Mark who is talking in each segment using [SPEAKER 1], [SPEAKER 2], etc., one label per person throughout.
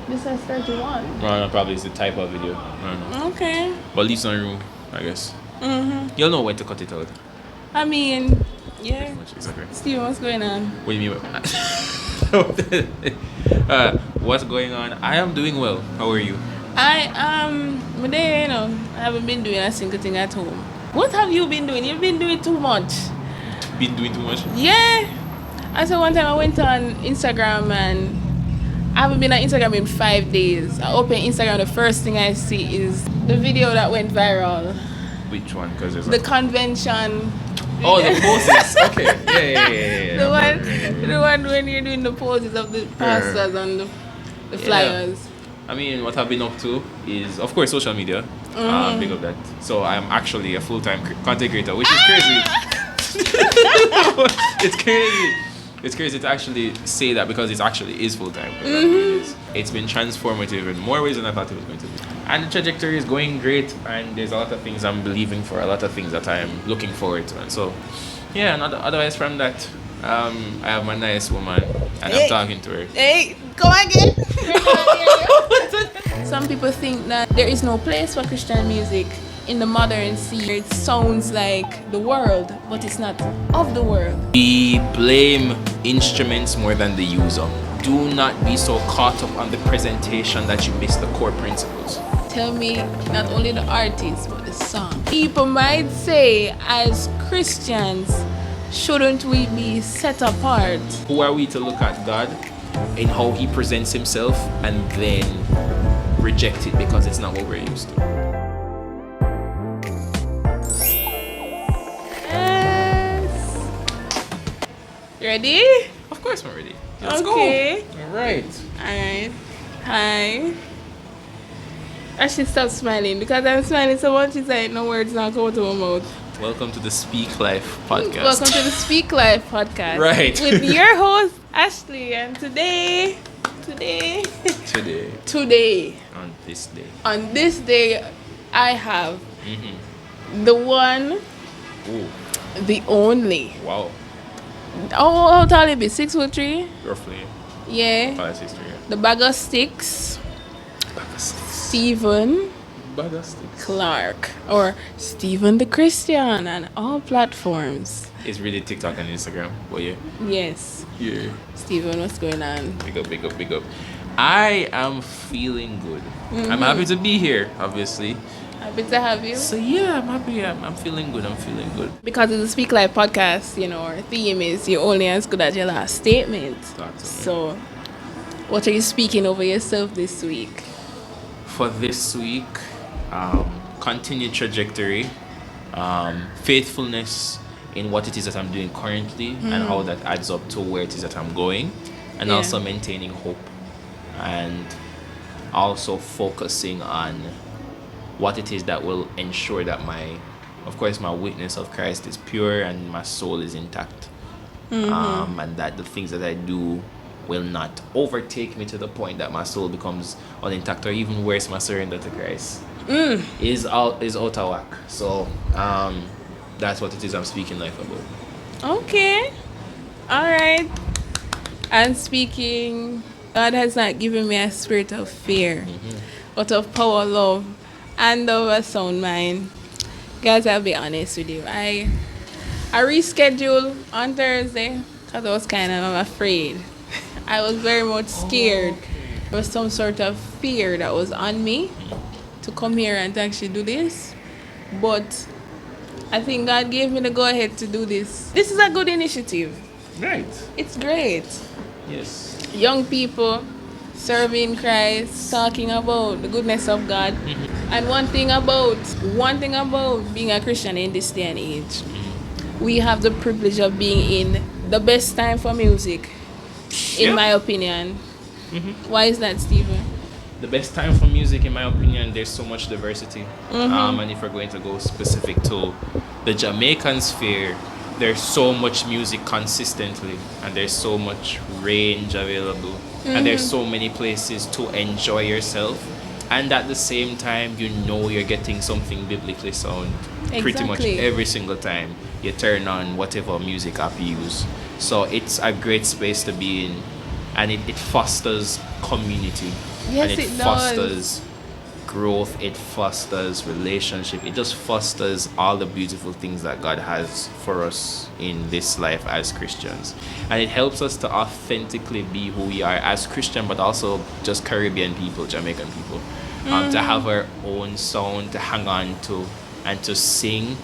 [SPEAKER 1] This is 31.
[SPEAKER 2] No, probably it's the type of video. I don't know.
[SPEAKER 1] Okay.
[SPEAKER 2] But leave some room, I guess.
[SPEAKER 1] Mm-hmm.
[SPEAKER 2] You'll know when to cut it out.
[SPEAKER 1] I mean, yeah.
[SPEAKER 2] Much, exactly.
[SPEAKER 1] Steve, what's going on?
[SPEAKER 2] What do you mean? What's going on? I am doing well. How are you?
[SPEAKER 1] I haven't been doing a single thing at home. What have you been doing? You've been doing too much.
[SPEAKER 2] Been doing too much?
[SPEAKER 1] Yeah. I said one time I went on Instagram and I haven't been on Instagram in 5 days. I open Instagram, the first thing I see is the video that went viral.
[SPEAKER 2] Which one? Because there's
[SPEAKER 1] the convention.
[SPEAKER 2] Oh, the poses. Okay. Yeah.
[SPEAKER 1] The one when you're doing the poses of the pastors and the flyers.
[SPEAKER 2] I mean, what I've been up to is, of course, social media. Big of that. So I'm actually a full-time content creator, which is crazy. It's crazy. It's crazy to actually say that because it actually is full-time. It's been transformative in more ways than I thought it was going to be. And the trajectory is going great, and there's a lot of things I'm believing for, a lot of things that I'm looking forward to. And so, yeah, and otherwise from that, I have my nice woman, and I'm talking to her.
[SPEAKER 1] Hey, come again. Some people think that there is no place for Christian music in the modern scene. It sounds like the world, but it's not of the world.
[SPEAKER 2] We blame instruments more than the user. Do not be so caught up on the presentation that you miss the core principles.
[SPEAKER 1] Tell me, not only the artist, but the song. People might say, as Christians, shouldn't we be set apart?
[SPEAKER 2] Who are we to look at God in how he presents himself and then reject it because it's not what we're used to?
[SPEAKER 1] Yes. You ready?
[SPEAKER 2] Of course I'm ready. Let's go. Alright.
[SPEAKER 1] Hi. I should stop smiling because I'm smiling so much it's like no words now come out of my mouth.
[SPEAKER 2] Welcome to the SpeakLife podcast.
[SPEAKER 1] Welcome to the SpeakLife podcast.
[SPEAKER 2] Right.
[SPEAKER 1] With your host, Ashley. And today. On this day, I have the one, the only.
[SPEAKER 2] Wow.
[SPEAKER 1] How tall it be? 6'3"?
[SPEAKER 2] Roughly.
[SPEAKER 1] Yeah.
[SPEAKER 2] 5'6", yeah.
[SPEAKER 1] The bag of sticks. Stephen Clark, or Stephen the Christian, on all platforms.
[SPEAKER 2] It's really TikTok and Instagram, but yeah.
[SPEAKER 1] Yes.
[SPEAKER 2] Yeah.
[SPEAKER 1] Stephen, what's going on?
[SPEAKER 2] Big up. I am feeling good. I'm happy to be here, obviously.
[SPEAKER 1] Happy to have you.
[SPEAKER 2] So yeah, I'm happy. I'm feeling good.
[SPEAKER 1] Because it's a SpeakLife podcast, our theme is you're only as good as your last statement. So, what are you speaking over yourself this week?
[SPEAKER 2] For this week, continued trajectory, faithfulness in what it is that I'm doing currently and how that adds up to where it is that I'm going, and also maintaining hope and also focusing on what it is that will ensure that my witness of Christ is pure and my soul is intact, and that the things that I do will not overtake me to the point that my soul becomes unintact, or even worse, my surrender to Christ is out of whack. So that's what it is I'm speaking life about.
[SPEAKER 1] Okay. All right. And speaking, God has not given me a spirit of fear, but of power, love, and of a sound mind. Guys, I'll be honest with you. I rescheduled on Thursday because I was kind of afraid. I was very much scared. There was some sort of fear that was on me to come here and to actually do this. But I think God gave me the go-ahead to do this. This is a good initiative.
[SPEAKER 2] Right.
[SPEAKER 1] It's great.
[SPEAKER 2] Yes.
[SPEAKER 1] Young people serving Christ, talking about the goodness of God. And one thing about being a Christian in this day and age, we have the privilege of being in the best time for music. In my opinion. Why is that, Stephen?
[SPEAKER 2] The best time for music, in my opinion, there's so much diversity. And if we're going to go specific to the Jamaican sphere, there's so much music consistently, and there's so much range available, and there's so many places to enjoy yourself, and at the same time, you're getting something biblically sound pretty much every single time you turn on whatever music app you use. So it's a great space to be in, and it fosters community.
[SPEAKER 1] Yes,
[SPEAKER 2] and
[SPEAKER 1] it does.
[SPEAKER 2] fosters growth, it fosters relationship, it just fosters all the beautiful things that God has for us in this life as Christians. And it helps us to authentically be who we are as Christian, but also just Caribbean people, Jamaican people. To have our own sound to hang on to and to sing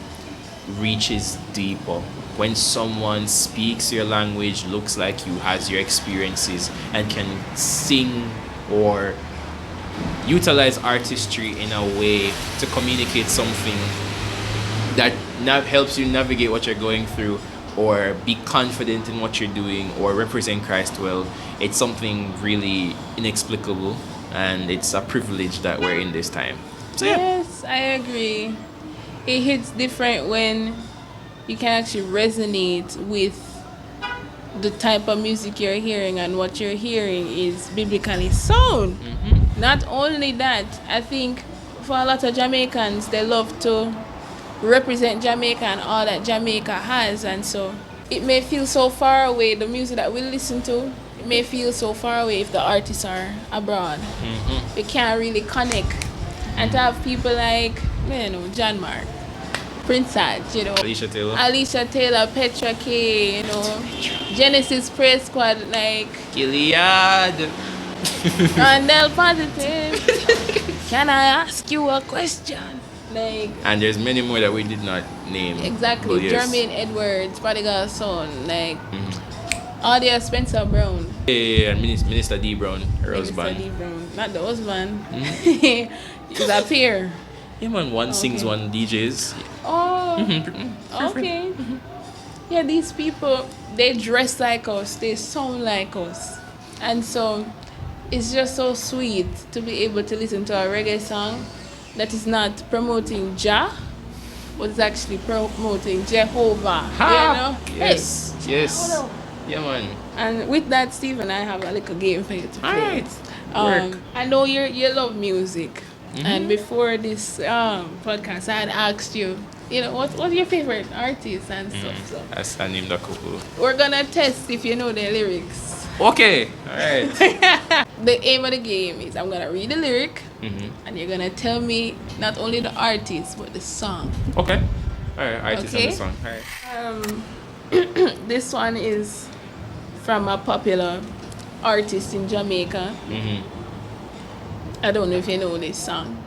[SPEAKER 2] reaches deeper. When someone speaks your language, looks like you, has your experiences, and can sing or utilize artistry in a way to communicate something that helps you navigate what you're going through, or be confident in what you're doing, or represent Christ well, it's something really inexplicable, and it's a privilege that we're in this time. So yeah.
[SPEAKER 1] Yes, I agree. It hits different when you can actually resonate with the type of music you're hearing, and what you're hearing is biblically sound. Not only that, I think for a lot of Jamaicans, they love to represent Jamaica and all that Jamaica has, and so it may feel so far away, the music that we listen to, it may feel so far away if the artists are abroad. We can't really connect. And to have people like, Johnmark, Prince Aj,
[SPEAKER 2] Alicia Taylor,
[SPEAKER 1] PetraKaye, Genesis Praise Squad, like
[SPEAKER 2] Gilead,
[SPEAKER 1] Rondell Positive. Can I ask you a question? Like,
[SPEAKER 2] and there's many more that we did not name.
[SPEAKER 1] Exactly.
[SPEAKER 2] Yes.
[SPEAKER 1] Jermaine Edwards, Prodigal Son, like Audia Spencer-Brown.
[SPEAKER 2] Yeah, and Minister D. Brown, her husband.
[SPEAKER 1] D. Brown. Not the husband. He's a peer.
[SPEAKER 2] Yeah, man, one sings, one DJs.
[SPEAKER 1] Oh, okay. Yeah, these people, they dress like us, they sound like us. And so it's just so sweet to be able to listen to a reggae song that is not promoting Jah, but it's actually promoting Jehovah.
[SPEAKER 2] Yes,
[SPEAKER 1] Hey.
[SPEAKER 2] yes. Yeah, man.
[SPEAKER 1] And with that, Stephen, I have a little game for you to play.
[SPEAKER 2] Work.
[SPEAKER 1] I know you love music. And before this podcast, I had asked you, what's your favorite artist and stuff. So
[SPEAKER 2] I named a couple.
[SPEAKER 1] we're gonna test if you know the lyrics.
[SPEAKER 2] Okay, all right.
[SPEAKER 1] The aim of the game is I'm gonna read the lyric, and you're gonna tell me not only the artist but the song.
[SPEAKER 2] Okay. All right, artist
[SPEAKER 1] Okay.
[SPEAKER 2] and the song. All right.
[SPEAKER 1] This one is from a popular artist in Jamaica. I don't know if you know this song.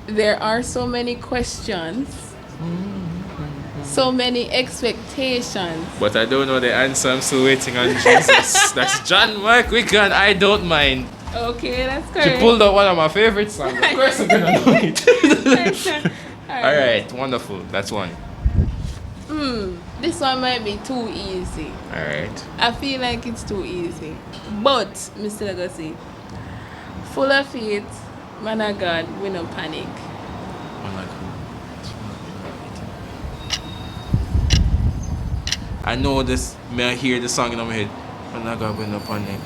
[SPEAKER 1] There are so many questions, so many expectations.
[SPEAKER 2] But I don't know the answer. I'm still waiting on Jesus. That's Johnmark Wiggan. I don't mind.
[SPEAKER 1] Okay, that's
[SPEAKER 2] She
[SPEAKER 1] correct.
[SPEAKER 2] pulled out one of my favorite songs. Of course I'm gonna know it. All right, wonderful. That's one.
[SPEAKER 1] This one might be too easy.
[SPEAKER 2] All right.
[SPEAKER 1] I feel like it's too easy. But, Mr. Legacy, full of faith, man of God, we no panic.
[SPEAKER 2] I know this. May I hear the song in my head? I'm not gonna win up on it.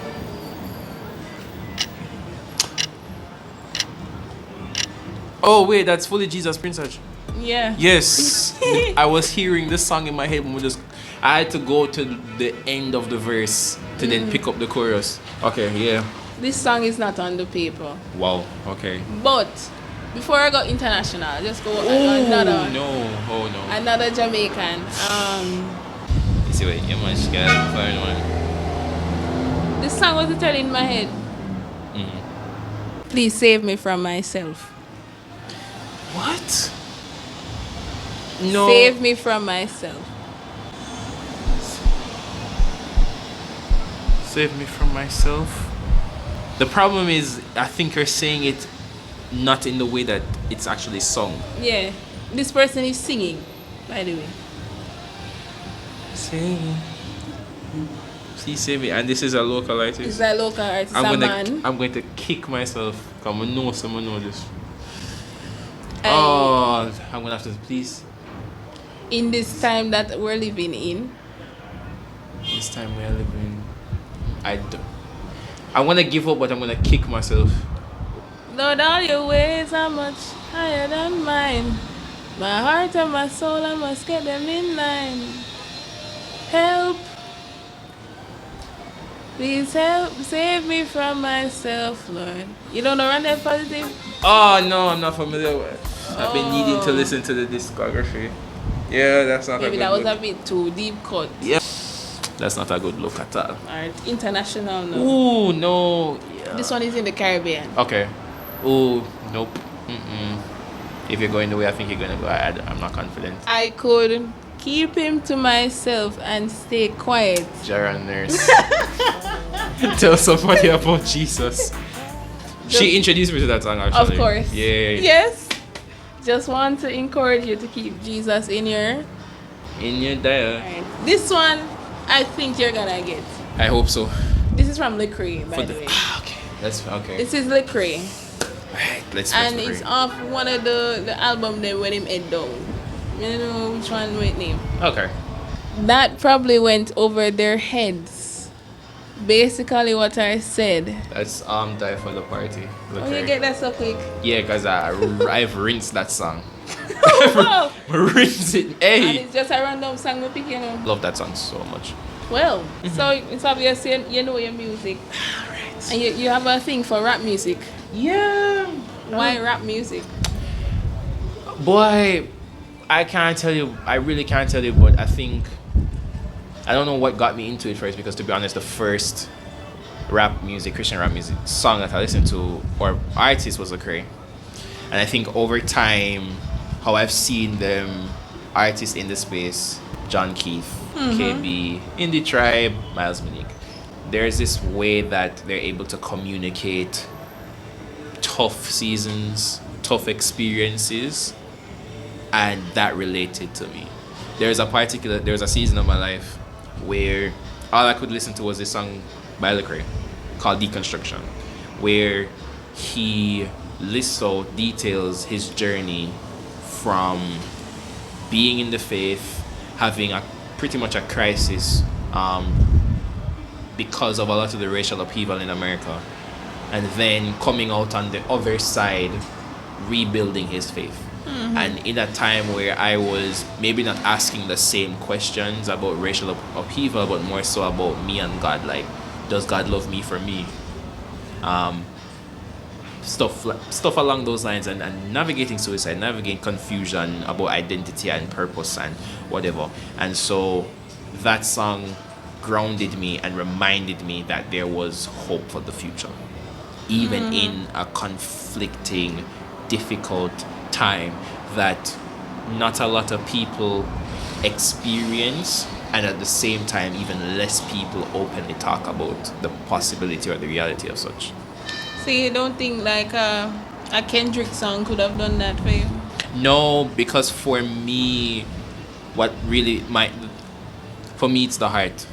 [SPEAKER 2] Oh wait, that's Fully Jesus Prince Aj.
[SPEAKER 1] Yeah.
[SPEAKER 2] Yes, I was hearing this song in my head when I had to go to the end of the verse to then pick up the chorus. Okay, yeah.
[SPEAKER 1] This song is not on the paper.
[SPEAKER 2] Wow. Okay.
[SPEAKER 1] But, before I go international, just go another another Jamaican.
[SPEAKER 2] You see what? Yeah, man, she got a fine one.
[SPEAKER 1] This song was literally in my head. Please save me from myself.
[SPEAKER 2] What? No.
[SPEAKER 1] Save me from myself.
[SPEAKER 2] Save me from myself. The problem is, I think you're saying it not in the way that it's actually sung.
[SPEAKER 1] Yeah. This person is singing, by the way.
[SPEAKER 2] Singing. See, save me. And this is a local artist.
[SPEAKER 1] It's a local artist, a man.
[SPEAKER 2] I'm going to kick myself because I know someone knows this.
[SPEAKER 1] And
[SPEAKER 2] I'm going to have to, please.
[SPEAKER 1] in this time that we're living in,
[SPEAKER 2] This time we're living. I'm going to give up, but I'm going to kick myself.
[SPEAKER 1] Lord, all your ways are much higher than mine. My heart and my soul, I must get them in line. Help. Please help, save me from myself, Lord. You don't know Rondell Positive?
[SPEAKER 2] Oh no, I'm not familiar with. I've been needing to listen to the discography. Yeah, that's not
[SPEAKER 1] Maybe
[SPEAKER 2] a good
[SPEAKER 1] that was
[SPEAKER 2] look.
[SPEAKER 1] a bit too deep cut.
[SPEAKER 2] Yeah, that's not a good look at all.
[SPEAKER 1] Alright, international now.
[SPEAKER 2] Ooh, no. Yeah.
[SPEAKER 1] This one is in the Caribbean.
[SPEAKER 2] Okay. Ooh, nope. If you're going the way I think you're gonna go, I'm not confident.
[SPEAKER 1] I could keep him to myself and stay quiet.
[SPEAKER 2] Jaron Nurse. Tell somebody about Jesus. She introduced me to that song actually.
[SPEAKER 1] Of course.
[SPEAKER 2] Yeah.
[SPEAKER 1] Yes. Just want to encourage you to keep Jesus in your
[SPEAKER 2] diet.
[SPEAKER 1] Right. This one, I think you're gonna get.
[SPEAKER 2] I hope so.
[SPEAKER 1] This is from Lecrae, by the way.
[SPEAKER 2] Okay. That's okay.
[SPEAKER 1] This is Lecrae.
[SPEAKER 2] Alright, let's
[SPEAKER 1] And
[SPEAKER 2] pray.
[SPEAKER 1] it's off one of the album there when him head down. You know which one with name?
[SPEAKER 2] Okay.
[SPEAKER 1] That probably went over their heads. Basically what I said.
[SPEAKER 2] That's Die for the Party.
[SPEAKER 1] Oh, you get that so quick.
[SPEAKER 2] Yeah, because I've rinsed that song.
[SPEAKER 1] Wow.
[SPEAKER 2] Rinse it.
[SPEAKER 1] And
[SPEAKER 2] Hey.
[SPEAKER 1] it's just a random song we pick, you know.
[SPEAKER 2] Love that song so much.
[SPEAKER 1] Well, so it's obvious you know your music.
[SPEAKER 2] Alright.
[SPEAKER 1] And you have a thing for rap music.
[SPEAKER 2] Yeah.
[SPEAKER 1] Why rap music?
[SPEAKER 2] Boy, I can't tell you. I really can't tell you, but I think I don't know what got me into it first, because to be honest, the first Christian rap music song that I listened to or artist was Lecrae. And I think over time, how I've seen them artists in the space, Jon Keith, KB, Indie Tribe, Miles Minnick, there's this way that they're able to communicate tough seasons, tough experiences, and that related to me. There's a season of my life where all I could listen to was this song by Lecrae called Deconstruction, where he lists out, details his journey from being in the faith, having pretty much a crisis because of a lot of the racial upheaval in America, and then coming out on the other side, rebuilding his faith. And in a time where I was maybe not asking the same questions about racial upheaval, but more so about me and God, like, does God love me for me? Stuff along those lines, and navigating suicide, navigating confusion about identity and purpose and whatever. And so that song grounded me and reminded me that there was hope for the future, even in a conflicting, difficult time that not a lot of people experience, and at the same time even less people openly talk about the possibility or the reality of such.
[SPEAKER 1] So you don't think like a Kendrick song could have done that for you?
[SPEAKER 2] No, because for me, for me it's the heart.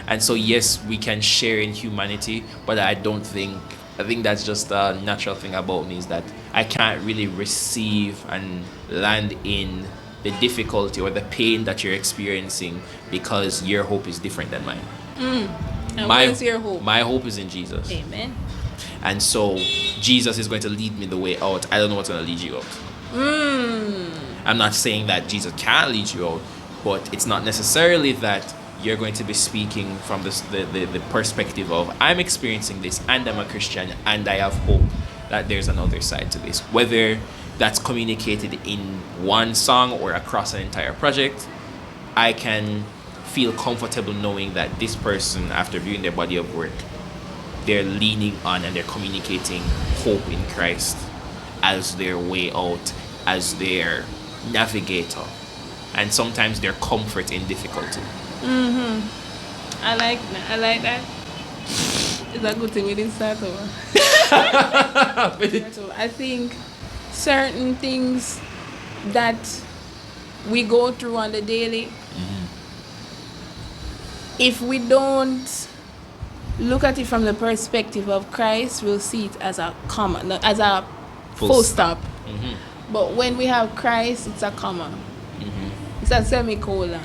[SPEAKER 2] And so yes, we can share in humanity, but I think that's just a natural thing about me, is that I can't really receive and land in the difficulty or the pain that you're experiencing, because your hope is different than mine.
[SPEAKER 1] And where's your hope?
[SPEAKER 2] My hope is in Jesus.
[SPEAKER 1] Amen.
[SPEAKER 2] And so Jesus is going to lead me the way out. I don't know what's going to lead you out. I'm not saying that Jesus can't lead you out, but it's not necessarily that you're going to be speaking from the perspective of, I'm experiencing this and I'm a Christian and I have hope that there's another side to this. Whether that's communicated in one song or across an entire project, I can feel comfortable knowing that this person, after viewing their body of work, they're leaning on and they're communicating hope in Christ as their way out, as their navigator, and sometimes their comfort in difficulty.
[SPEAKER 1] I like that. It's a good thing we didn't start over. So I think certain things that we go through on the daily, if we don't look at it from the perspective of Christ, we'll see it as a comma, not as a full stop. But when we have Christ, it's a comma. It's a semicolon.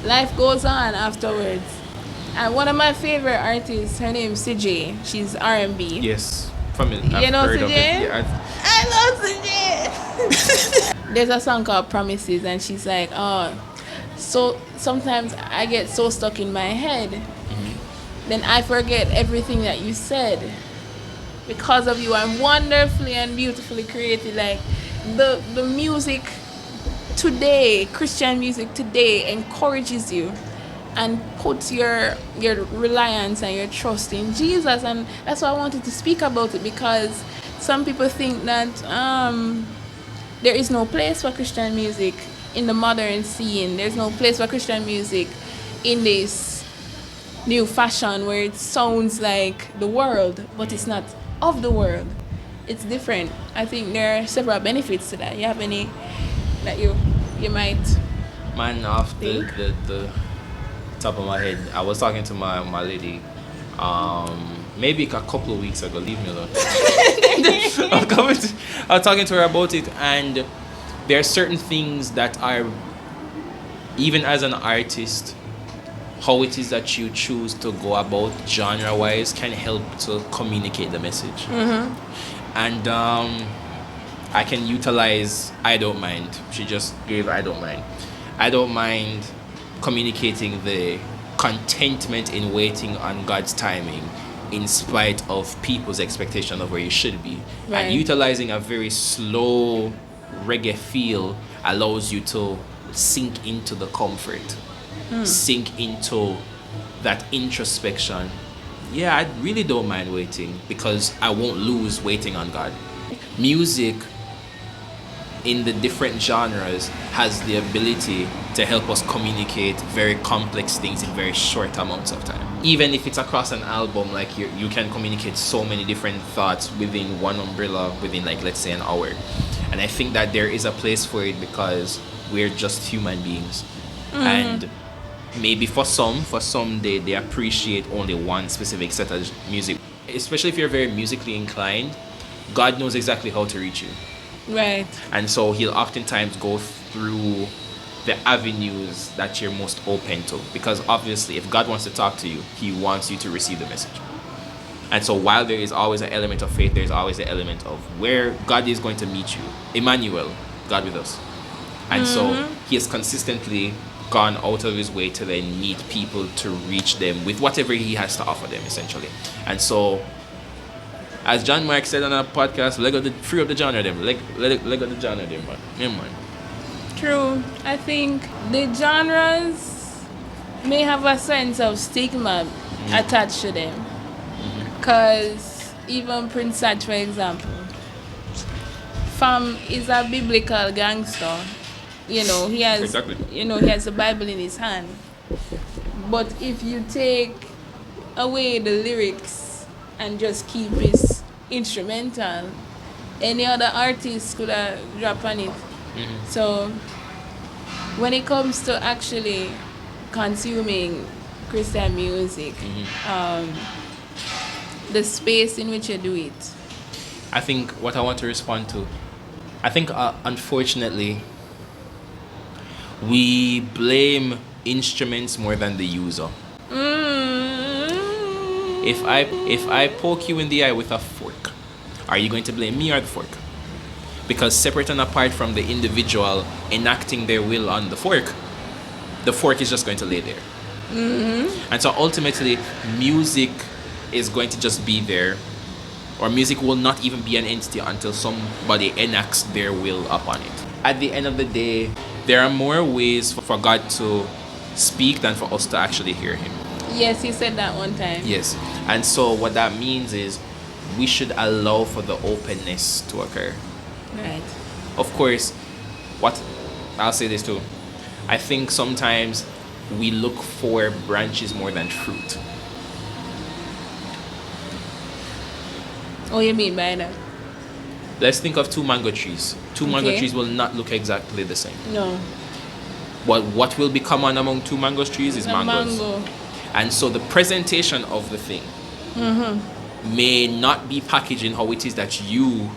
[SPEAKER 1] Life goes on afterwards. And one of my favorite artists, her name is Cejae. She's R&B.
[SPEAKER 2] Yes, from it.
[SPEAKER 1] You know Cejae?
[SPEAKER 2] Yeah,
[SPEAKER 1] I love Cejae. There's a song called Promises, and she's like, so sometimes I get so stuck in my head then I forget everything that you said. Because of you, I'm wonderfully and beautifully created. Like the music today, Christian music today, encourages you and puts your reliance and your trust in Jesus. And that's why I wanted to speak about it, because some people think that there is no place for Christian music in the modern scene. There's no place for Christian music in this new fashion where it sounds like the world, but it's not of the world. It's different. I think there are several benefits to that. You have any that you might
[SPEAKER 2] Man, off
[SPEAKER 1] think?
[SPEAKER 2] the top of my head, I was talking to my lady maybe a couple of weeks ago. Leave me alone. I was talking to her about it, and there are certain things that are, even as an artist, how it is that you choose to go about genre wise can help to communicate the message. And I can utilize I don't mind. She just gave I don't mind. I don't mind communicating the contentment in waiting on God's timing in spite of people's expectation of where you should be.
[SPEAKER 1] Right.
[SPEAKER 2] And utilizing a very slow reggae feel allows you to sink into the comfort, sink into that introspection. Yeah, I really don't mind waiting because I won't lose waiting on God. Music in the different genres has the ability to help us communicate very complex things in very short amounts of time. Even if it's across an album, like you can communicate so many different thoughts within one umbrella within, like, let's say an hour. And I think that there is a place for it because we're just human beings. And maybe for some they appreciate only one specific set of music. Especially if you're very musically inclined, God knows exactly how to reach you.
[SPEAKER 1] Right.
[SPEAKER 2] And so he'll oftentimes go through the avenues that you're most open to. Because obviously, if God wants to talk to you, he wants you to receive the message. And so while there is always an element of faith, there's always an element of where God is going to meet you. Emmanuel, God with us. And so he has consistently gone out of his way to then meet people to reach them with whatever he has to offer them, essentially. And so, as Johnmark said on our podcast, free up the genre them. Let go the genre them, man. Yeah, man.
[SPEAKER 1] True. I think the genres may have a sense of stigma attached to them. Because even Prince Saj, for example, Fam is a biblical gangster. You know, he has
[SPEAKER 2] Exactly.
[SPEAKER 1] he has the Bible in his hand. But if you take away the lyrics and just keep his instrumental, any other artist could have dropped on it. So when it comes to actually consuming Christian music, the space in which you do it,
[SPEAKER 2] I think what I want to respond to, I think unfortunately, we blame instruments more than the user. If I poke you in the eye with a fork, are you going to blame me or the fork? Because separate and apart from the individual enacting their will on the fork is just going to lay there. And so ultimately, music is going to just be there, or music will not even be an entity until somebody enacts their will upon it. At the end of the day, there are more ways for God to speak than for us to actually hear him.
[SPEAKER 1] yes, he said that one time.
[SPEAKER 2] Yes. And so what that means is we should allow for the openness to occur.
[SPEAKER 1] Right.
[SPEAKER 2] Of course, I'll say this too. I think sometimes we look for branches more than fruit.
[SPEAKER 1] What do you mean by that?
[SPEAKER 2] Let's think of two mango trees. Two mango
[SPEAKER 1] Okay.
[SPEAKER 2] trees will not look exactly the same.
[SPEAKER 1] No.
[SPEAKER 2] But what will be common among two mango trees is
[SPEAKER 1] The
[SPEAKER 2] mangoes.
[SPEAKER 1] mango.
[SPEAKER 2] And so the presentation of the thing may not be packaged in how it is that you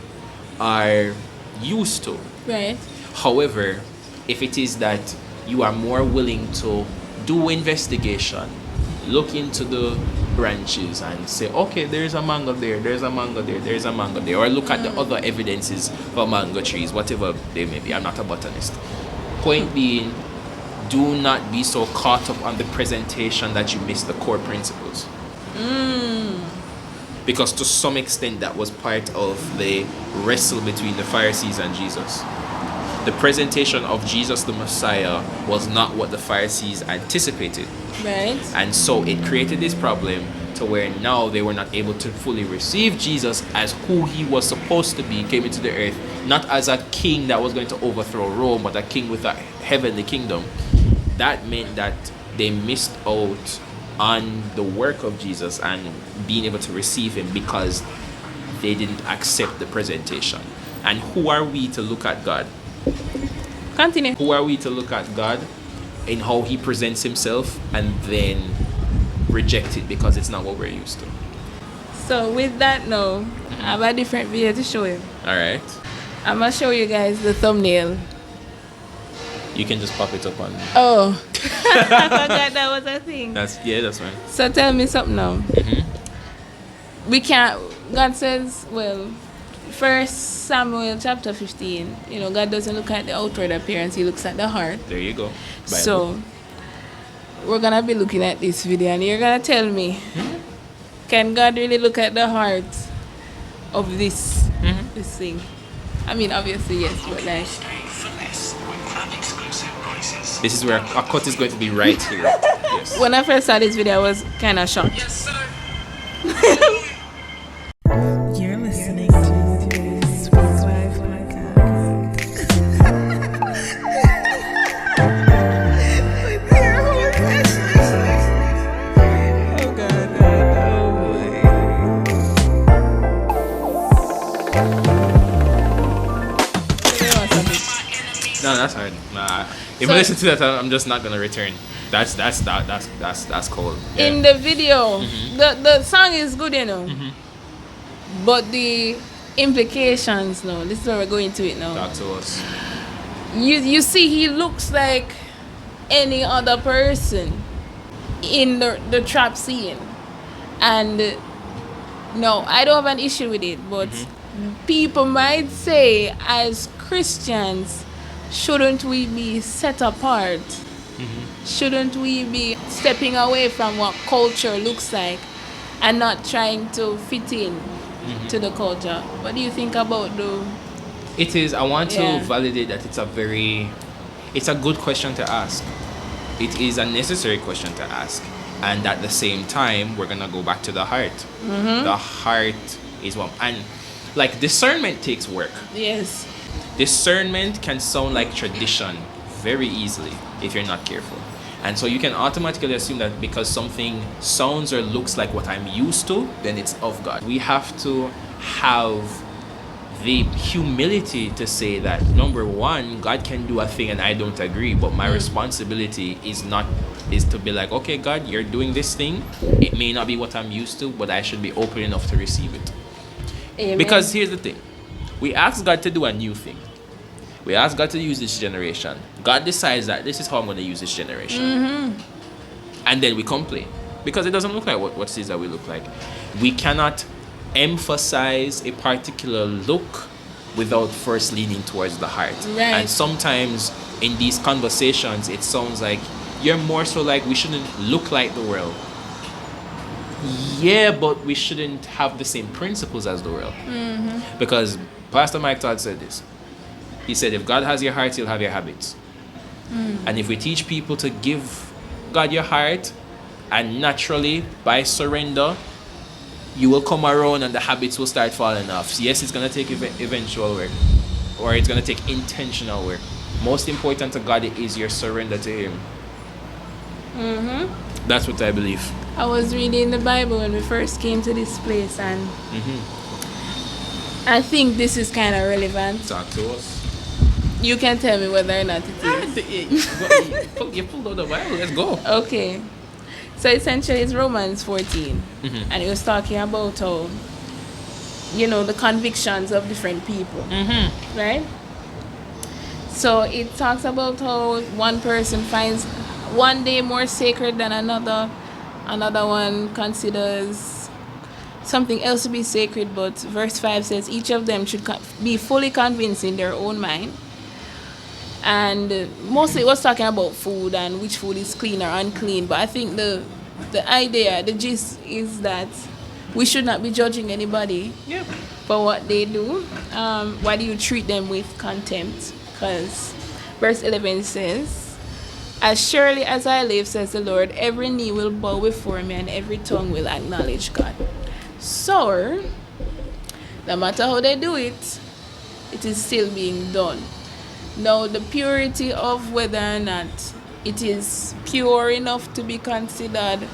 [SPEAKER 2] are used to.
[SPEAKER 1] Right.
[SPEAKER 2] However, if it is that you are more willing to do investigation, look into the branches and say, okay, there's a mango there, there's a mango there, there's a mango there, or look at the other evidences for mango trees, whatever they may be. I'm not a botanist. Point being, do not be so caught up on the presentation that you miss the core principles. Because to some extent that was part of the wrestle between the Pharisees and Jesus. The presentation of Jesus the Messiah was not what the Pharisees anticipated.
[SPEAKER 1] Right.
[SPEAKER 2] And so it created this problem to where now they were not able to fully receive Jesus as who he was supposed to be, came into the earth, not as a king that was going to overthrow Rome, but a king with a heavenly kingdom. That meant that they missed out on the work of Jesus and being able to receive him because they didn't accept the presentation. And who are we to look at God?
[SPEAKER 1] Continue.
[SPEAKER 2] Who are we to look at God in how he presents himself and then reject it because it's not what we're used to?
[SPEAKER 1] So with that now, I have a different video to show you.
[SPEAKER 2] Alright.
[SPEAKER 1] I'm going to show you guys the thumbnail.
[SPEAKER 2] You can just pop it up on.
[SPEAKER 1] Oh, I forgot that was a thing.
[SPEAKER 2] That's fine.
[SPEAKER 1] So tell me something now. We can't, God says, well, 1 Samuel chapter 15, God doesn't look at the outward appearance, he looks at the heart.
[SPEAKER 2] There you go. Bible.
[SPEAKER 1] So, we're going to be looking at this video and you're going to tell me, can God really look at the heart of this thing? I mean, obviously, yes, but like...
[SPEAKER 2] This is where a cut is going to be right here. Yes.
[SPEAKER 1] When I first saw this video, I was kind of shocked.
[SPEAKER 3] Yes, sir.
[SPEAKER 1] You're listening to SpeakLife podcast. Oh God,
[SPEAKER 2] No, that's hard. Nah. If I listen to that, I'm just not gonna return. That's cold. Yeah.
[SPEAKER 1] In the video, the song is good, but the implications, no. This is where we're going to it now.
[SPEAKER 2] Talk to us.
[SPEAKER 1] You see, he looks like any other person in the trap scene, and no, I don't have an issue with it. But people might say, as Christians, shouldn't we be set apart? Shouldn't we be stepping away from what culture looks like and not trying to fit in to the culture? What do you think about the...
[SPEAKER 2] It is, I want to validate that it's a good question to ask. It is a necessary question to ask. And at the same time, we're going to go back to the heart. The heart is one. And like discernment takes work.
[SPEAKER 1] Yes.
[SPEAKER 2] Discernment can sound like tradition very easily if you're not careful. And so you can automatically assume that because something sounds or looks like what I'm used to, then it's of God. We have to have the humility to say that, number one, God can do a thing and I don't agree, but my responsibility is to be like, okay, God, you're doing this thing. It may not be what I'm used to, but I should be open enough to receive it.
[SPEAKER 1] Amen.
[SPEAKER 2] Because here's the thing. We ask God to do a new thing. We ask God to use this generation. God decides that this is how I'm going to use this generation. And then we complain. Because it doesn't look like what it is that we look like. We cannot emphasize a particular look without first leaning towards the heart.
[SPEAKER 1] Right.
[SPEAKER 2] And sometimes in these conversations, it sounds like you're more so like we shouldn't look like the world. Yeah, but we shouldn't have the same principles as the world. Because Pastor Mike Todd said this. He said, if God has your heart, he'll have your habits. And if we teach people to give God your heart, and naturally, by surrender, you will come around and the habits will start falling off. So yes, it's going to take eventual work. Or it's going to take intentional work. Most important to God is your surrender to him. That's what I believe.
[SPEAKER 1] I was reading the Bible when we first came to this place, and I think this is kind of relevant.
[SPEAKER 2] Talk to us.
[SPEAKER 1] You can tell me whether or not it is.
[SPEAKER 2] You pulled out the Bible. Let's go.
[SPEAKER 1] Okay. So essentially it's Romans 14. And it was talking about how, the convictions of different people. Right? So it talks about how one person finds one day more sacred than another. Another one considers something else to be sacred, but verse 5 says each of them should be fully convinced in their own mind. And mostly it was talking about food and which food is clean or unclean, but I think the the idea, the gist is that we should not be judging anybody
[SPEAKER 2] Yep.
[SPEAKER 1] for what they do. Why do you treat them with contempt? Because verse 11 says, as surely as I live, says the Lord, every knee will bow before me and every tongue will acknowledge God. So, no matter how they do it, it is still being done. Now, the purity of whether or not it is pure enough to be considered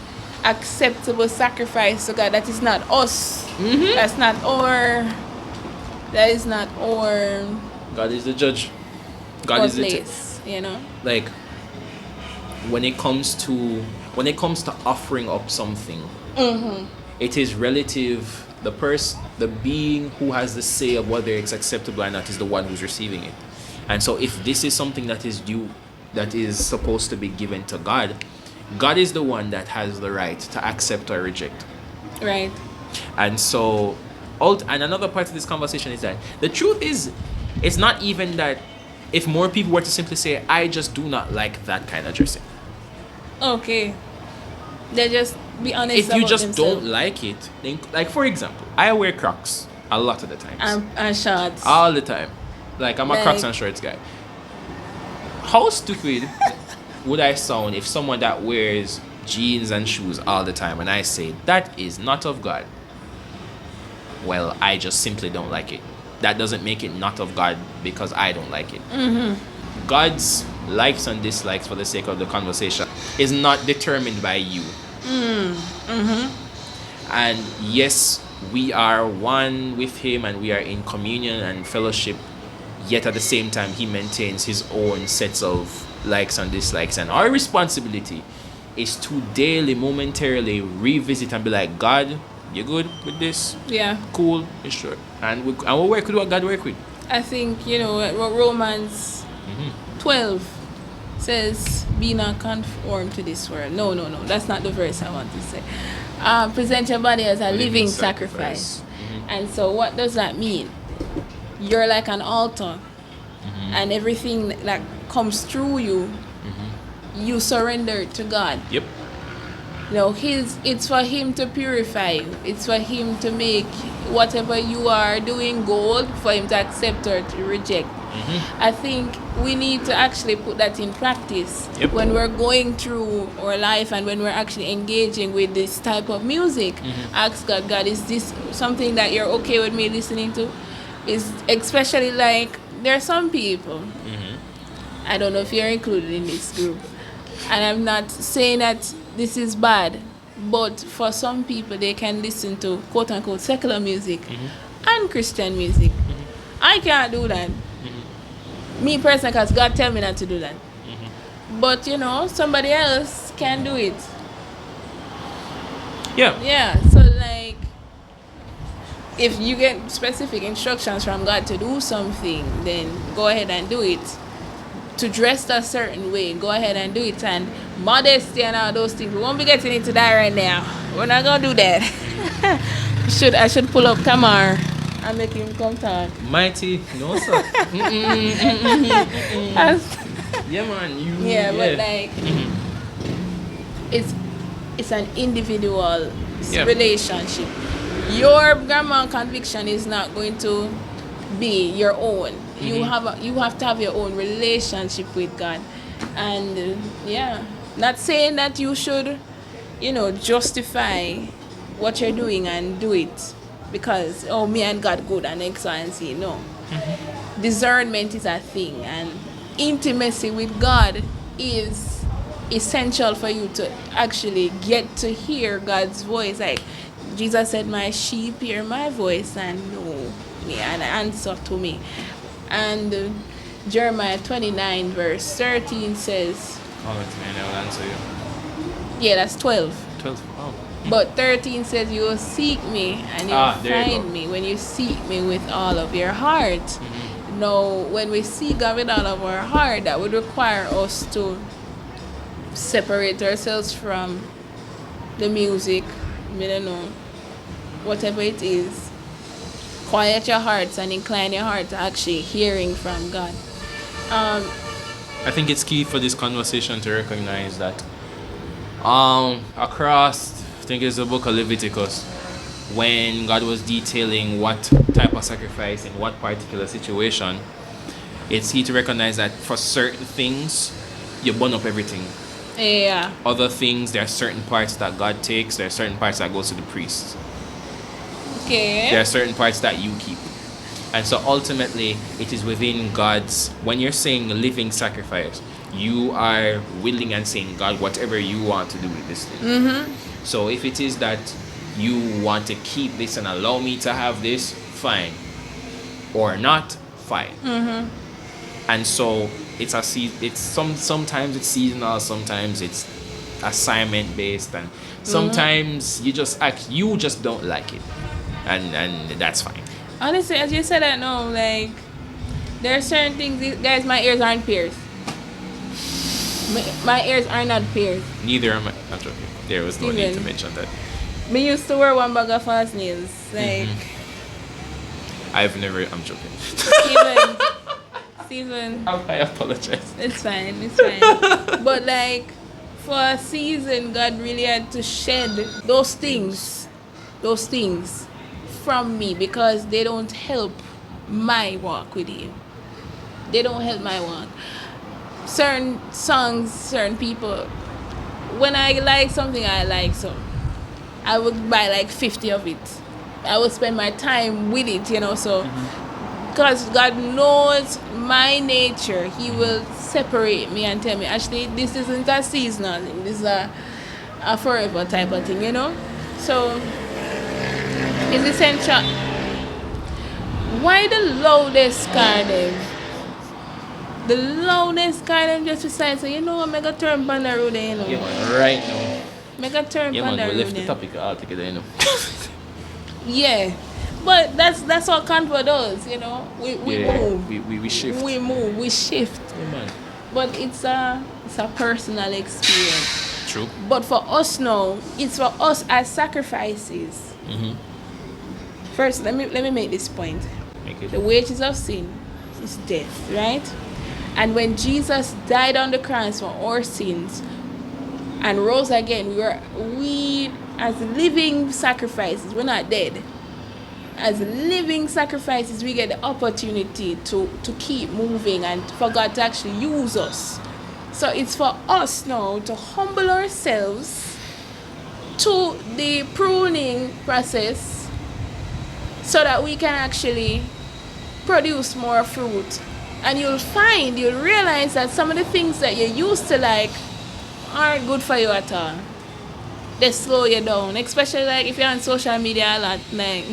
[SPEAKER 1] acceptable sacrifice to God, that is not us. That's not our. That is not our.
[SPEAKER 2] God is the judge. God
[SPEAKER 1] our
[SPEAKER 2] is the
[SPEAKER 1] place, you know.
[SPEAKER 2] like when it comes to offering up something, it is relative. The being who has the say of whether it's acceptable or not is the one who's receiving it. And so if this is something that is due, that is supposed to be given to God, God is the one that has the right to accept or reject.
[SPEAKER 1] Right.
[SPEAKER 2] And so, and another part of this conversation is that the truth is, it's not even that if more people were to simply say, I just do not like that kind of dressing.
[SPEAKER 1] Okay. They just be honest.
[SPEAKER 2] If you
[SPEAKER 1] about
[SPEAKER 2] just
[SPEAKER 1] themselves.
[SPEAKER 2] don't like it, then, like for example, I wear Crocs a lot of the times.
[SPEAKER 1] And shorts.
[SPEAKER 2] All the time. Like I'm a
[SPEAKER 1] Like-
[SPEAKER 2] Crocs and shorts guy. How stupid would I sound if someone that wears jeans and shoes all the time and I say that is not of God? Well, I just simply don't like it. That doesn't make it not of God because I don't like it. God's likes and dislikes, for the sake of the conversation, is not determined by you. And yes, we are one with him and we are in communion and fellowship, yet at the same time he maintains his own sets of likes and dislikes, and our responsibility is to daily, momentarily revisit and be like, God, you good with this?
[SPEAKER 1] Yeah.
[SPEAKER 2] Cool, it's sure. And we'll work with what God work with.
[SPEAKER 1] I think, you know, what Romans 12 says, be not conformed to this world. No, that's not the verse I want to say. Present your body as a living sacrifice. And so what does that mean? You're like an altar, and everything that comes through you, you surrender to God.
[SPEAKER 2] Yep.
[SPEAKER 1] You know, it's for him to purify you. It's for him to make whatever you are doing gold, for him to accept or to reject. I think we need to actually put that in practice when we're going through our life and when we're actually engaging with this type of music. Ask God, is this something that you're okay with me listening to? Is especially like there are some people, I don't know if you're included in this group, and I'm not saying that this is bad, but for some people they can listen to quote unquote secular music and Christian music. I can't do that. Me personally, because God tell me not to do that. But you know, somebody else can do it. Yeah, so like if you get specific instructions from God to do something, then go ahead and do it. To dress a certain way, go ahead and do it. And modesty and all those things, we won't be getting into that right now. We're not gonna do that. I should pull up Tamar and make him come talk.
[SPEAKER 2] Mighty, no sir. Yeah man,
[SPEAKER 1] but like it's an individual relationship. Your grandma conviction is not going to be your own. You have to have your own relationship with God. And not saying that you should, you know, justify what you're doing and do it because me and God good and X, Y, and Z. No. Discernment is a thing, and intimacy with God is essential for you to actually get to hear God's voice. Like Jesus said, my sheep hear my voice and know me and answer to me. And Jeremiah 29 verse 13 says,
[SPEAKER 2] call it to me and I will answer you.
[SPEAKER 1] Yeah, that's 12.
[SPEAKER 2] 12. Oh.
[SPEAKER 1] But 13 says you will seek me and you will find me when you seek me with all of your heart. Now, when we seek God with all of our heart, that would require us to separate ourselves from the music, I don't know, whatever it is. Quiet your hearts and incline your heart to actually hearing from God.
[SPEAKER 2] I think it's key for this conversation to recognize that Across, I think it's the book of Leviticus, when God was detailing what type of sacrifice in what particular situation, it's key to recognize that for certain things, you burn up everything.
[SPEAKER 1] Yeah.
[SPEAKER 2] Other things, there are certain parts that God takes, there are certain parts that goes to the priest.
[SPEAKER 1] Okay.
[SPEAKER 2] There are certain parts that you keep. And so ultimately, it is within God's, when you're saying living sacrifice, you are willing and saying, God, whatever you want to do with this thing.
[SPEAKER 1] Mm-hmm.
[SPEAKER 2] So if it is that you want to keep this and allow me to have this, fine. Or not, fine.
[SPEAKER 1] Mm-hmm.
[SPEAKER 2] And so it's sometimes it's seasonal, sometimes it's assignment based, and sometimes you just don't like it. And that's fine.
[SPEAKER 1] Honestly, as you said that now, like, there are certain things, guys, my ears aren't pierced. My ears are not pierced.
[SPEAKER 2] Neither am I. I'm joking. There was no need to mention that.
[SPEAKER 1] Me used to wear one bag of false nails. Like,
[SPEAKER 2] I'm joking.
[SPEAKER 1] Steven.
[SPEAKER 2] I apologize.
[SPEAKER 1] It's fine. But like, for a season, God really had to shed those things from me, because they don't help my walk with Him. They don't help my walk. Certain songs, certain people, when I like something, I would buy like 50 of it. I would spend my time with it, so because God knows my nature, He will separate me and tell me, actually, this isn't a seasonal thing, this is a forever type of thing, So it's essential. Why the loudest car them? The loudest car them just decide, so I'm going to turn on the road there,
[SPEAKER 2] Yeah, man, right now.
[SPEAKER 1] I'm going to turn on the road.
[SPEAKER 2] We left the topic altogether,
[SPEAKER 1] Yeah. But that's what Convo does, We move.
[SPEAKER 2] We shift.
[SPEAKER 1] We move, we shift.
[SPEAKER 2] Yeah, man.
[SPEAKER 1] But it's a personal experience.
[SPEAKER 2] True.
[SPEAKER 1] But for us now, it's for us as sacrifices. First, let me make this point.
[SPEAKER 2] Make it.
[SPEAKER 1] The wages of sin is death, right? And when Jesus died on the cross for our sins and rose again, we as living sacrifices, we're not dead. As living sacrifices, we get the opportunity to keep moving and for God to actually use us. So it's for us now to humble ourselves to the pruning process so that we can actually produce more fruit. And you'll realize that some of the things that you used to like aren't good for you at all. They slow you down, especially like if you're on social media a lot. Like,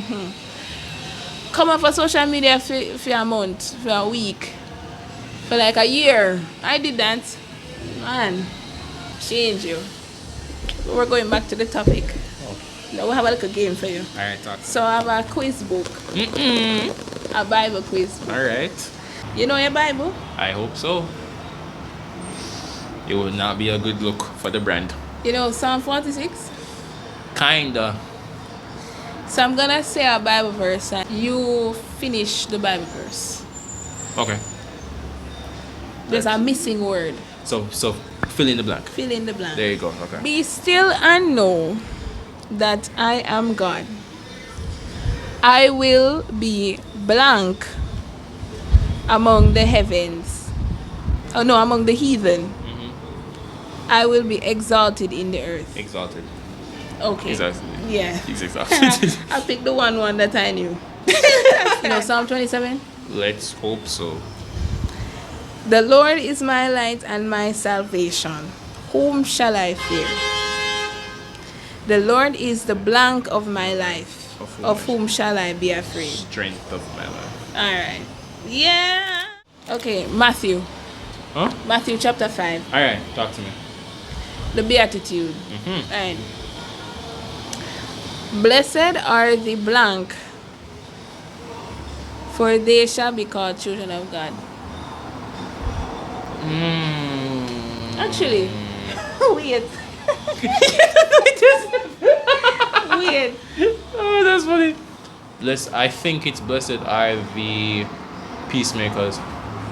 [SPEAKER 1] come off of social media for a month, for a week, for like a year. I did that. Man, change you. We're going back to the topic. Now we have a little game for you.
[SPEAKER 2] Alright, talk.
[SPEAKER 1] So I have a quiz book. A Bible quiz book.
[SPEAKER 2] Alright.
[SPEAKER 1] You know your Bible?
[SPEAKER 2] I hope so. It will not be a good look for the brand.
[SPEAKER 1] You know Psalm 46?
[SPEAKER 2] Kinda.
[SPEAKER 1] So I'm gonna say a Bible verse and you finish the Bible verse.
[SPEAKER 2] Okay.
[SPEAKER 1] There's a missing word.
[SPEAKER 2] So fill in the blank.
[SPEAKER 1] Fill in the blank.
[SPEAKER 2] There you go. Okay.
[SPEAKER 1] Be still and know that I am God. I will be blank among the heavens. Oh no, among the heathen. I will be exalted in the earth.
[SPEAKER 2] Exalted.
[SPEAKER 1] Okay.
[SPEAKER 2] Exalted.
[SPEAKER 1] Yeah.
[SPEAKER 2] He's exalted.
[SPEAKER 1] I picked the one that I knew. Psalm 27.
[SPEAKER 2] Let's hope so.
[SPEAKER 1] The Lord is my light and my salvation. Whom shall I fear? The Lord is the blank of my life. Of whom shall I be afraid?
[SPEAKER 2] Strength of my life.
[SPEAKER 1] Alright. Yeah. Okay, Matthew.
[SPEAKER 2] Huh?
[SPEAKER 1] Matthew chapter 5.
[SPEAKER 2] Alright, talk to me.
[SPEAKER 1] The Beatitude. Alright. Blessed are the blank, for they shall be called children of God. Actually, wait. Wait.
[SPEAKER 2] Oh, that's funny. I think it's blessed are the peacemakers.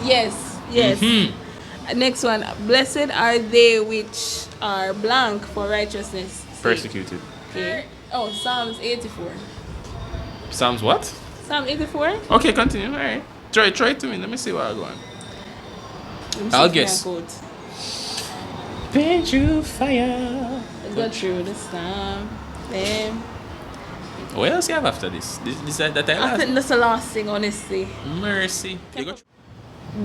[SPEAKER 1] Yes. Next one. Blessed are they which are blank for righteousness' sake.
[SPEAKER 2] Persecuted.
[SPEAKER 1] Okay. Oh, Psalms 84.
[SPEAKER 2] Psalms what?
[SPEAKER 1] Psalm 84?
[SPEAKER 2] Okay, continue. All right. Try it to me. Let me see what I go on.
[SPEAKER 1] Let me see
[SPEAKER 2] I'll
[SPEAKER 1] if I
[SPEAKER 2] guess.
[SPEAKER 1] can quote.
[SPEAKER 2] Been through fire.
[SPEAKER 1] Let's go through the Psalm. Then
[SPEAKER 2] What else you have after this? This that I
[SPEAKER 1] I
[SPEAKER 2] last.
[SPEAKER 1] think that's the last thing, honestly.
[SPEAKER 2] Mercy. You go.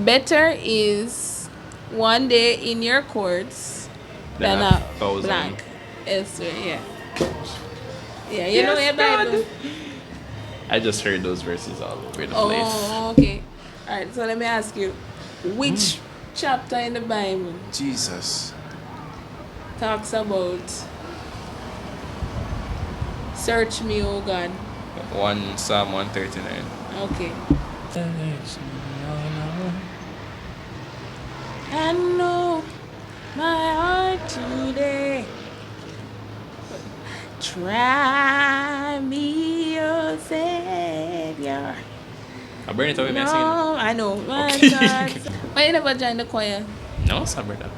[SPEAKER 1] Better is one day in your courts than a
[SPEAKER 2] 1,000.
[SPEAKER 1] blank elsewhere. Yeah. Yeah, you know your
[SPEAKER 2] Yes,
[SPEAKER 1] Bible.
[SPEAKER 2] God. I just heard those verses all over the place.
[SPEAKER 1] Oh, okay. All right. So let me ask you, which chapter in the Bible
[SPEAKER 2] Jesus.
[SPEAKER 1] talks about search me, O God?
[SPEAKER 2] Psalm 139.
[SPEAKER 1] Okay. I know my heart today. Try me, O Savior.
[SPEAKER 2] I burn it away, man.
[SPEAKER 1] No, I know. My
[SPEAKER 2] Okay.
[SPEAKER 1] thoughts. Why you never join the choir?
[SPEAKER 2] No, sir, brother.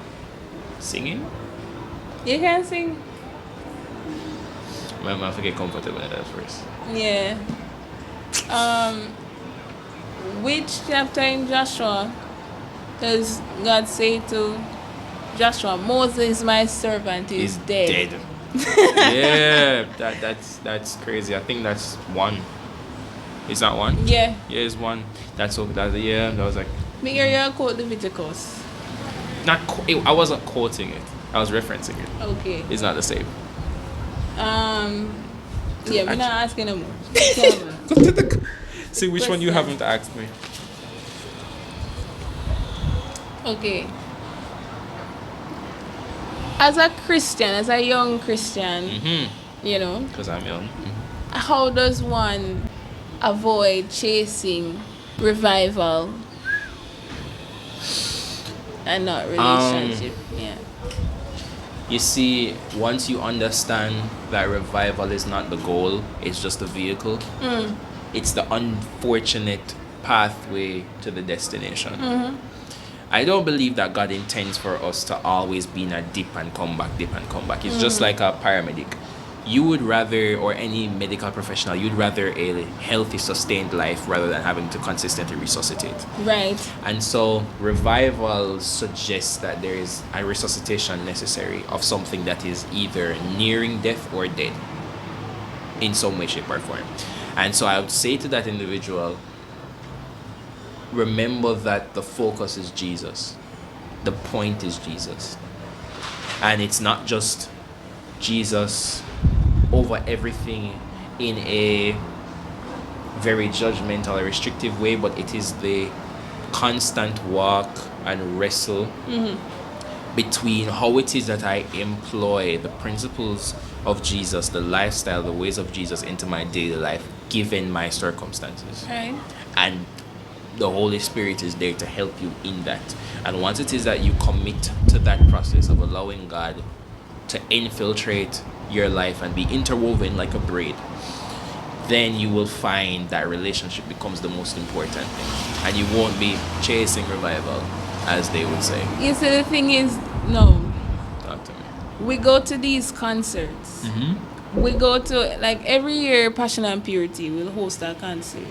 [SPEAKER 2] Singing?
[SPEAKER 1] You can sing.
[SPEAKER 2] I have to get comfortable with that first.
[SPEAKER 1] Yeah. Which chapter in Joshua does God say to Joshua, Moses, my servant, is dead?
[SPEAKER 2] Yeah, that's crazy. I think that's one. Is that one?
[SPEAKER 1] Yeah.
[SPEAKER 2] Yeah, it's one. That was like
[SPEAKER 1] Me hear you quote Leviticus.
[SPEAKER 2] I wasn't quoting it. I was referencing it.
[SPEAKER 1] Okay.
[SPEAKER 2] It's not the same.
[SPEAKER 1] Yeah, we're not asking no more.
[SPEAKER 2] See which one you haven't asked me.
[SPEAKER 1] Okay. As a Christian, as a young Christian, you know,
[SPEAKER 2] Because I'm young.
[SPEAKER 1] how does one avoid chasing revival and not relationship? Yeah.
[SPEAKER 2] You see, once you understand that revival is not the goal, it's just a vehicle. It's the unfortunate pathway to the destination. I don't believe that God intends for us to always be in a dip and come back. It's just like a paramedic. You would rather, or any medical professional, you'd rather a healthy, sustained life rather than having to consistently resuscitate.
[SPEAKER 1] Right.
[SPEAKER 2] And so revival suggests that there is a resuscitation necessary of something that is either nearing death or dead in some way, shape, or form. And so I would say to that individual, remember that the focus is Jesus. The point is Jesus. And it's not just Jesus over everything in a very judgmental or restrictive way, but it is the constant walk and wrestle between how it is that I employ the principles of Jesus, the lifestyle, the ways of Jesus into my daily life, given my circumstances.
[SPEAKER 1] Right.
[SPEAKER 2] And the Holy Spirit is there to help you in that. And once it is that you commit to that process of allowing God to infiltrate your life and be interwoven like a braid, then you will find that relationship becomes the most important thing. And you won't be chasing revival, as they would say.
[SPEAKER 1] You see, the thing is, no.
[SPEAKER 2] Talk to me.
[SPEAKER 1] We go to these concerts. We go to, like, every year, Passion and Purity will host a concert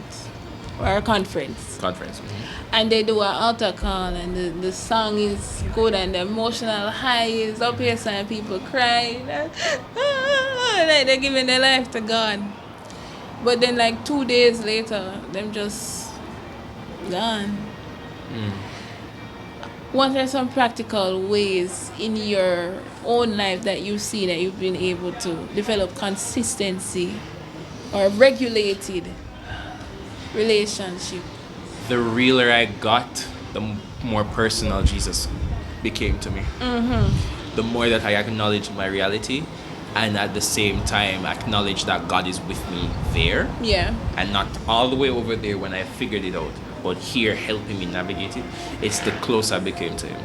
[SPEAKER 1] or a conference. And they do an altar call, and the song is good, and the emotional high is up here, and people crying. Like they're giving their life to God. But then, like, 2 days later, them just gone. What are some practical ways in your own life that you see that you've been able to develop consistency or regulated relationship?
[SPEAKER 2] The realer I got, the more personal Jesus became to me. The more that I acknowledge my reality, and at the same time acknowledge that God is with me there.
[SPEAKER 1] Yeah.
[SPEAKER 2] And not all the way over there when I figured it out, but here helping me navigate it. It's the closer I became to Him.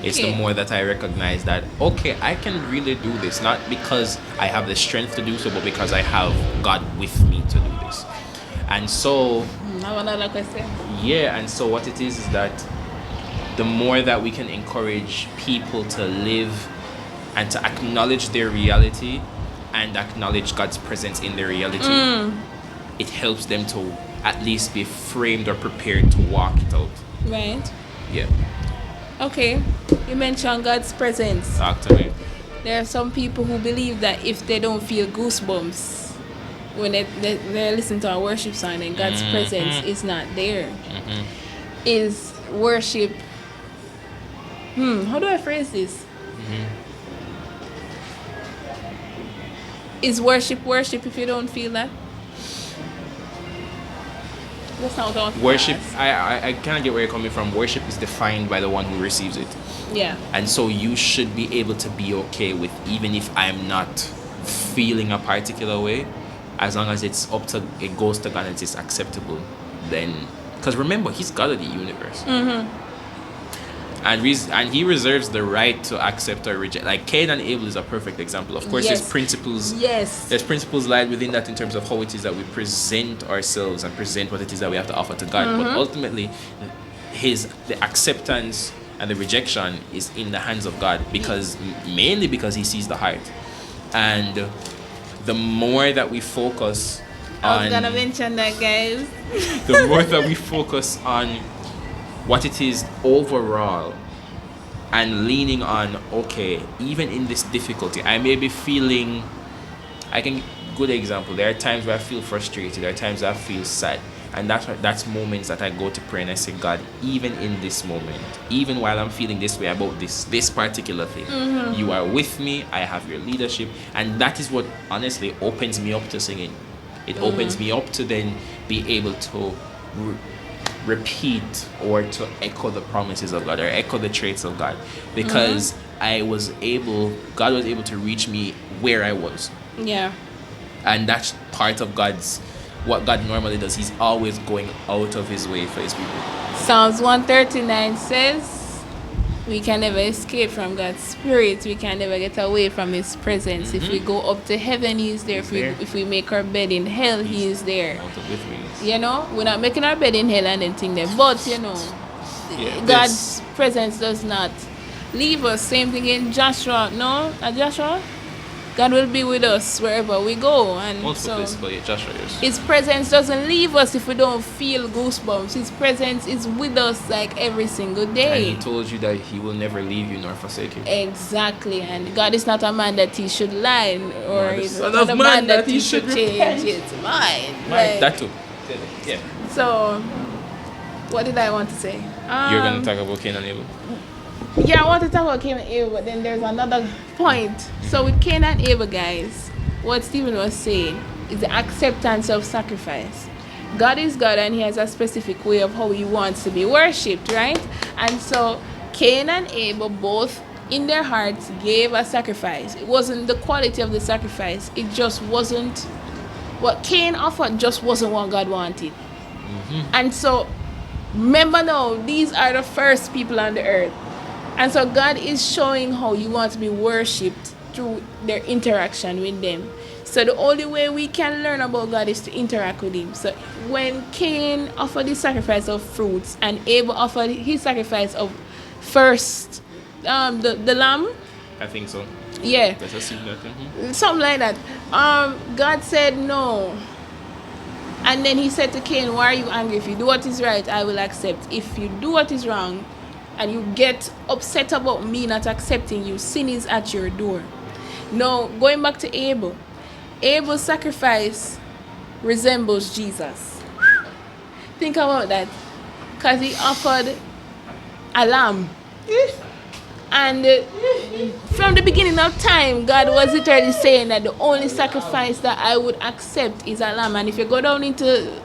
[SPEAKER 2] It's the more that I recognize that, okay, I can really do this, not because I have the strength to do so, but because I have God with me to do this. And so,
[SPEAKER 1] I have another question.
[SPEAKER 2] yeah, and so what it is that the more that we can encourage people to live and to acknowledge their reality and acknowledge God's presence in their reality, it helps them to at least be framed or prepared to walk it out.
[SPEAKER 1] Right.
[SPEAKER 2] Yeah.
[SPEAKER 1] Okay. You mentioned God's presence.
[SPEAKER 2] Talk to me.
[SPEAKER 1] There are some people who believe that if they don't feel goosebumps when they listen to a worship song, then God's presence is not there. Is worship... how do I phrase this? Is worship if you don't feel that? That's not what I want to
[SPEAKER 2] Worship,
[SPEAKER 1] ask.
[SPEAKER 2] I kind of get where you're coming from. Worship is defined by the one who receives it.
[SPEAKER 1] Yeah.
[SPEAKER 2] And so you should be able to be okay with, even if I'm not feeling a particular way, as long as it goes to God and it's acceptable, then, because remember, he's God of the universe. And he reserves the right to accept or reject. Like Cain and Abel is a perfect example. Of course,
[SPEAKER 1] Yes.
[SPEAKER 2] there's principles.
[SPEAKER 1] Yes.
[SPEAKER 2] There's principles lied within that in terms of how it is that we present ourselves and present what it is that we have to offer to God. But ultimately, the acceptance and the rejection is in the hands of God, because mainly because he sees the heart. And the more that we focus on...
[SPEAKER 1] I was gonna mention that, guys.
[SPEAKER 2] The more that we focus on what it is overall and leaning on, okay, even in this difficulty, I may be feeling... Good example, there are times where I feel frustrated, there are times where I feel sad. And that's moments that I go to pray and I say, God, even in this moment, even while I'm feeling this way about this particular thing, you are with me, I have your leadership. And that is what honestly opens me up to singing. It opens me up to then be able to repeat or to echo the promises of God or echo the traits of God. Because God was able to reach me where I was.
[SPEAKER 1] Yeah.
[SPEAKER 2] And that's part of what God normally does. He's always going out of his way for his people.
[SPEAKER 1] Psalms 139 says we can never escape from God's spirit. We can never get away from his presence. If we go up to heaven, he is there. If we make our bed in hell, he is there. You know, we're not making our bed in hell and then think that. But, you know, God's presence does not leave us. Same thing in Joshua. No? Joshua? God will be with us wherever we go. And his presence doesn't leave us if we don't feel goosebumps. His presence is with us like every single day.
[SPEAKER 2] And he told you that he will never leave you nor forsake you.
[SPEAKER 1] Exactly. And God is not a man that he should lie, or he's
[SPEAKER 2] not
[SPEAKER 1] not
[SPEAKER 2] a
[SPEAKER 1] a
[SPEAKER 2] man
[SPEAKER 1] man that he should change his mind. Like,
[SPEAKER 2] that too. Yeah.
[SPEAKER 1] So, what did I want to say?
[SPEAKER 2] You're going to talk about Cain and Abel.
[SPEAKER 1] Yeah, I want to talk about Cain and Abel, but then there's another point. So with Cain and Abel, guys, what Stephen was saying is the acceptance of sacrifice. God is God and he has a specific way of how he wants to be worshipped, right? And so Cain and Abel both in their hearts gave a sacrifice. It wasn't the quality of the sacrifice. It just wasn't what Cain offered, just wasn't what God wanted. And so remember now, these are the first people on the earth. And so God is showing how you want to be worshipped through their interaction with them. So the only way we can learn about God is to interact with him. So when Cain offered his sacrifice of fruits and Abel offered his sacrifice of first the lamb.
[SPEAKER 2] I think so.
[SPEAKER 1] Yeah.
[SPEAKER 2] Let's assume that.
[SPEAKER 1] Something like that. God said no. And then he said to Cain, why are you angry? If you do what is right, I will accept. If you do what is wrong, and you get upset about me not accepting you, sin is at your door. Now, going back to Abel. Abel's sacrifice resembles Jesus. Think about that. Because he offered a lamb. And from the beginning of time, God was literally saying that the only sacrifice that I would accept is a lamb. And if you go down into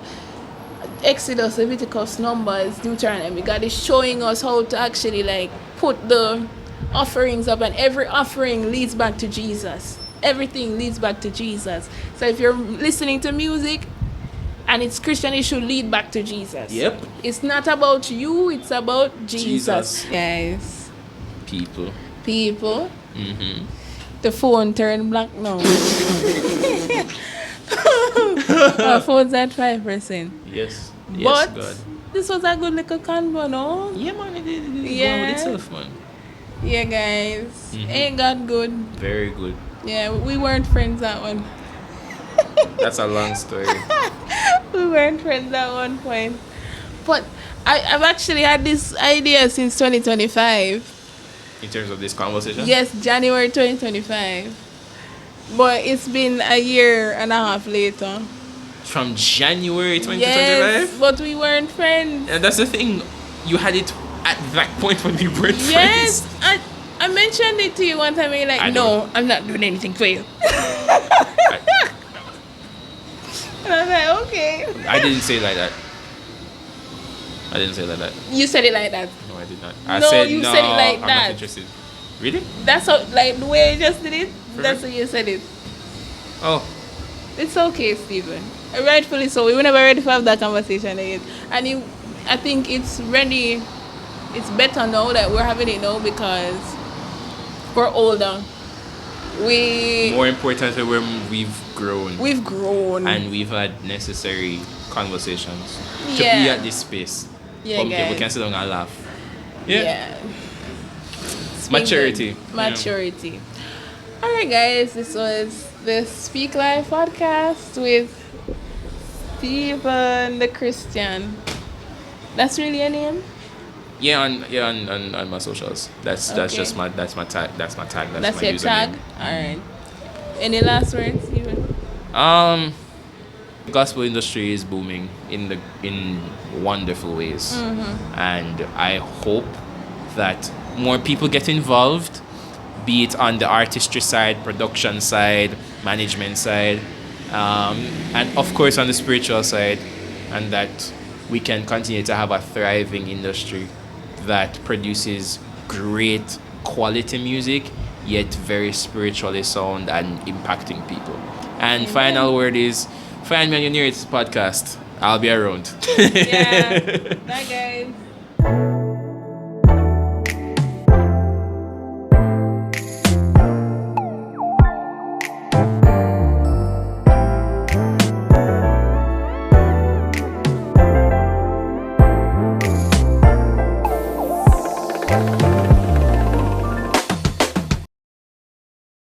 [SPEAKER 1] Exodus, Leviticus, Numbers, Deuteronomy, God is showing us how to actually like put the offerings up, and every offering leads back to Jesus. Everything leads back to Jesus. So if you're listening to music and it's Christian, it should lead back to Jesus.
[SPEAKER 2] Yep.
[SPEAKER 1] It's not about you, it's about Jesus. Guys.
[SPEAKER 2] People.
[SPEAKER 1] The phone turned black now. Our phone's at 5%.
[SPEAKER 2] Yes.
[SPEAKER 1] But
[SPEAKER 2] God.
[SPEAKER 1] this was a good little convo, no?
[SPEAKER 2] Yeah, man, it did
[SPEAKER 1] Yeah.
[SPEAKER 2] go on with itself, man.
[SPEAKER 1] Yeah, guys.
[SPEAKER 2] Mhm.
[SPEAKER 1] Ain't God good?
[SPEAKER 2] Very good.
[SPEAKER 1] Yeah, we weren't friends that one.
[SPEAKER 2] That's a long story.
[SPEAKER 1] We weren't friends at one point. But I've actually had this idea since 2025.
[SPEAKER 2] In terms of this conversation?
[SPEAKER 1] Yes, January 2025. But it's been a year and a half later.
[SPEAKER 2] From January 2025?
[SPEAKER 1] Yes, but we weren't friends.
[SPEAKER 2] And that's the thing. You had it at that point when we weren't
[SPEAKER 1] Yes,
[SPEAKER 2] friends.
[SPEAKER 1] I mentioned it to you one time and you're like,
[SPEAKER 2] I know.
[SPEAKER 1] no, I'm not doing anything for you.
[SPEAKER 2] I,
[SPEAKER 1] And I was like, okay.
[SPEAKER 2] I didn't say it like that. I didn't say it like that.
[SPEAKER 1] You said it like that.
[SPEAKER 2] No, I did not. I
[SPEAKER 1] No,
[SPEAKER 2] said
[SPEAKER 1] you
[SPEAKER 2] no,
[SPEAKER 1] said it like
[SPEAKER 2] I'm
[SPEAKER 1] that.
[SPEAKER 2] not interested. Really?
[SPEAKER 1] That's how, like, the way you just did it, that's
[SPEAKER 2] Correct.
[SPEAKER 1] how you said it.
[SPEAKER 2] Oh,
[SPEAKER 1] It's okay, Stephen. Rightfully so. We were never ready to have that conversation again. And I think it's ready. It's better now that we're having it now because we're older.
[SPEAKER 2] more importantly, we've grown.
[SPEAKER 1] We've grown.
[SPEAKER 2] And we've had necessary conversations to be
[SPEAKER 1] Yeah.
[SPEAKER 2] at this space.
[SPEAKER 1] Yeah,
[SPEAKER 2] Okay,
[SPEAKER 1] guys.
[SPEAKER 2] we can sit down and laugh. Yeah.
[SPEAKER 1] Maturity.
[SPEAKER 2] Maturity.
[SPEAKER 1] Maturity. All right, guys. This was the Speak Life podcast with Stephen the Christian. That's really your name?
[SPEAKER 2] Yeah, on my socials. That's
[SPEAKER 1] Okay.
[SPEAKER 2] just my tag. That's my tag.
[SPEAKER 1] That's
[SPEAKER 2] my
[SPEAKER 1] your
[SPEAKER 2] username.
[SPEAKER 1] tag? All right. Any last words, Stephen?
[SPEAKER 2] The gospel industry is booming in wonderful ways, and I hope that more people get involved, be it on the artistry side, production side, management side, and of course on the spiritual side, and that we can continue to have a thriving industry that produces great quality music, yet very spiritually sound and impacting people. And final word is, find me on your nearest podcast. I'll be around.
[SPEAKER 1] Yeah. Bye, guys.